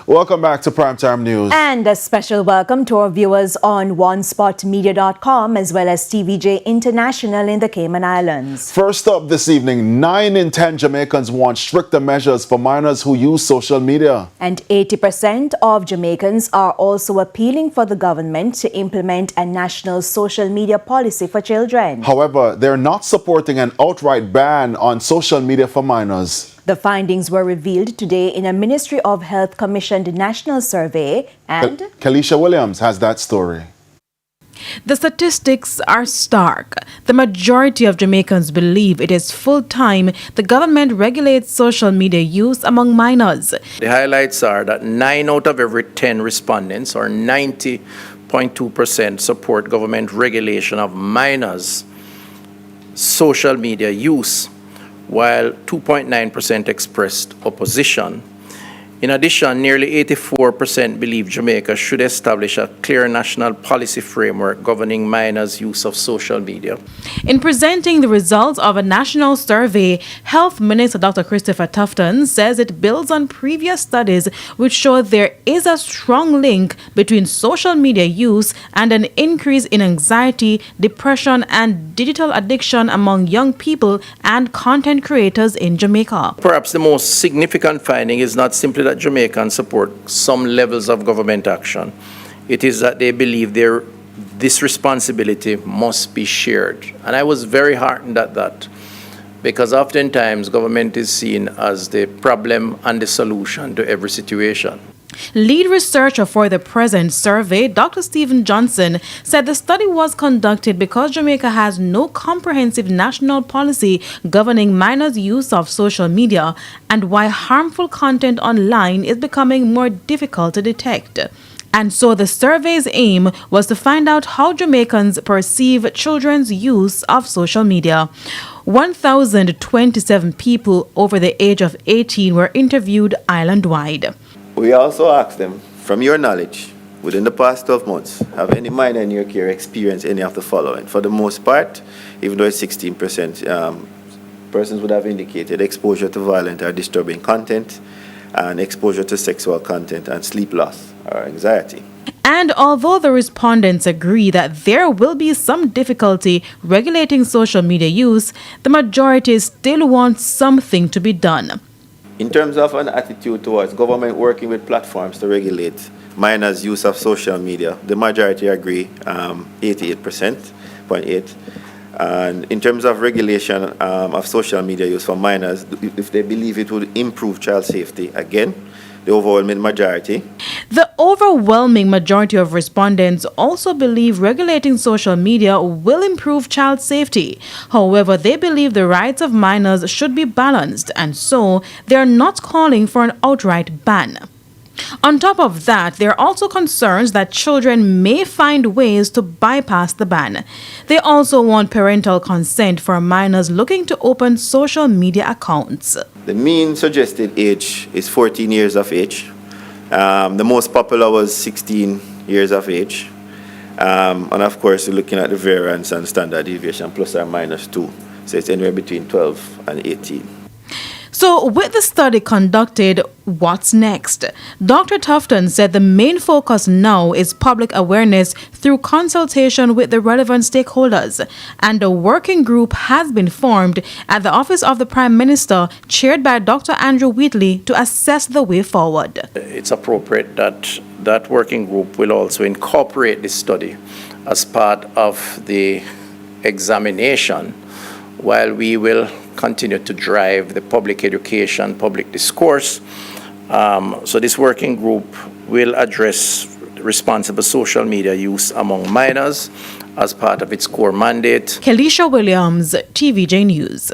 Welcome back to Primetime News. And a special welcome to our viewers on onespotmedia.com as well as TVJ International in the Cayman Islands. First up this evening, 9 in 10 Jamaicans want stricter measures for minors who use social media. And 80% of Jamaicans are also appealing for the government to implement a national social media policy for children. However, they're not supporting an outright ban on social media for minors. The findings were revealed today in a Ministry of Health commissioned national survey and... Kalisha Williams has that story. The statistics are stark. The majority of Jamaicans believe it is full time the government regulates social media use among minors. The highlights are that 9 out of every 10 respondents, or 90.2%, support government regulation of minors' social media use, while 2.9% expressed opposition. In addition, nearly 84% believe Jamaica should establish a clear national policy framework governing minors' use of social media. In presenting the results of a national survey, Health Minister Dr. Christopher Tufton says it builds on previous studies which show there is a strong link between social media use and an increase in anxiety, depression, and digital addiction among young people and content creators in Jamaica. Perhaps the most significant finding is not simply that Jamaicans support some levels of government action. It is that they believe this responsibility must be shared. And I was very heartened at that, because oftentimes government is seen as the problem and the solution to every situation. Lead researcher for the present survey, Dr. Stephen Johnson, said the study was conducted because Jamaica has no comprehensive national policy governing minors' use of social media and why harmful content online is becoming more difficult to detect. And so the survey's aim was to find out how Jamaicans perceive children's use of social media. 1,027 people over the age of 18 were interviewed island-wide. We also asked them, from your knowledge, within the past 12 months, have any minor in your care experienced any of the following? For the most part, even though it's 16%, persons would have indicated exposure to violent or disturbing content and exposure to sexual content and sleep loss or anxiety. And although the respondents agree that there will be some difficulty regulating social media use, the majority still want something to be done. In terms of an attitude towards government working with platforms to regulate minors' use of social media, the majority agree, 88.8%. And in terms of regulation of social media use for minors, if they believe it would improve child safety, again, the overwhelming majority. The overwhelming majority of respondents also believe regulating social media will improve child safety. However, they believe the rights of minors should be balanced, and so they are not calling for an outright ban. On top of that, there are also concerns that children may find ways to bypass the ban. They also want parental consent for minors looking to open social media accounts. The mean suggested age is 14 years of age. The most popular was 16 years of age. And of course, we're looking at the variance and standard deviation plus or minus 2. So it's anywhere between 12 and 18. So with the study conducted, what's next? Dr. Tufton said the main focus now is public awareness through consultation with the relevant stakeholders, and a working group has been formed at the Office of the Prime Minister, chaired by Dr. Andrew Wheatley, to assess the way forward. It's appropriate that that working group will also incorporate this study as part of the examination, while we will continue to drive the public education, public discourse. So this working group will address responsible social media use among minors as part of its core mandate. Kalisha Williams, TVJ News.